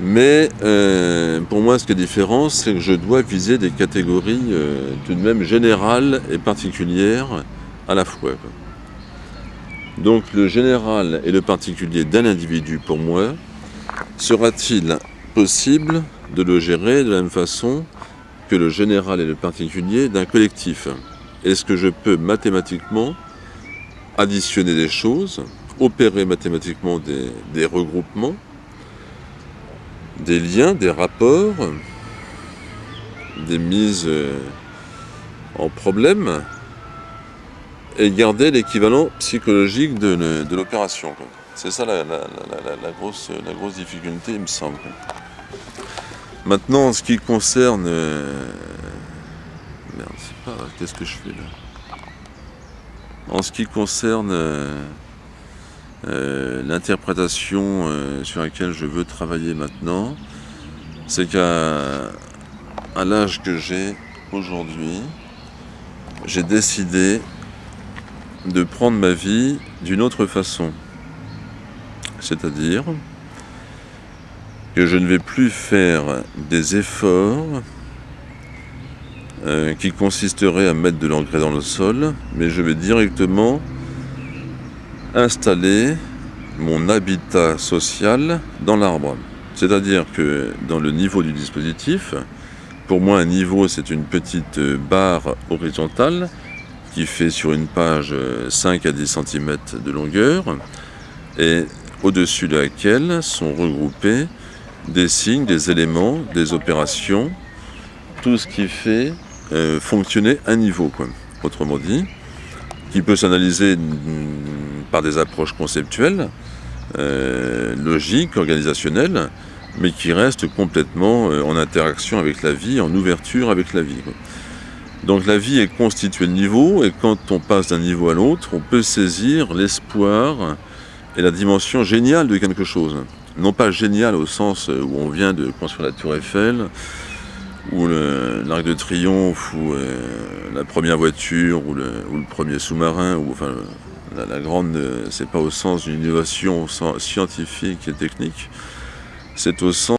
Mais pour moi, ce qui est différent, c'est que je dois viser des catégories tout de même générales et particulières à la fois, quoi. Donc le général et le particulier d'un individu, pour moi, sera-t-il possible de le gérer de la même façon que le général et le particulier d'un collectif? Est-ce que je peux mathématiquement additionner des choses, opérer mathématiquement des regroupements, des liens, des rapports, des mises en problème, et garder l'équivalent psychologique de l'opération, quoi. C'est ça la grosse difficulté, il me semble. Maintenant, en ce qui concerne... Merde, c'est pas... Qu'est-ce que je fais là? En ce qui concerne l'interprétation sur laquelle je veux travailler maintenant, c'est qu'à l'âge que j'ai aujourd'hui, j'ai décidé de prendre ma vie d'une autre façon. C'est-à-dire que je ne vais plus faire des efforts qui consisteraient à mettre de l'engrais dans le sol, mais je vais directement installer mon habitat social dans l'arbre. C'est-à-dire que dans le niveau du dispositif, pour moi un niveau c'est une petite barre horizontale qui fait sur une page 5 à 10 cm de longueur et au-dessus de laquelle sont regroupés des signes, des éléments, des opérations, tout ce qui fait fonctionner un niveau, quoi. Autrement dit, qui peut s'analyser par des approches conceptuelles, logiques, organisationnelles, mais qui reste complètement en interaction avec la vie, en ouverture avec la vie, quoi. Donc la vie est constituée de niveaux, et quand on passe d'un niveau à l'autre, on peut saisir l'espoir et la dimension géniale de quelque chose. Non pas génial au sens où on vient de construire la tour Eiffel, ou l'Arc de Triomphe, ou la première voiture, ou le premier sous-marin, ou enfin la grande, c'est pas au sens d'une innovation scientifique et technique, c'est au sens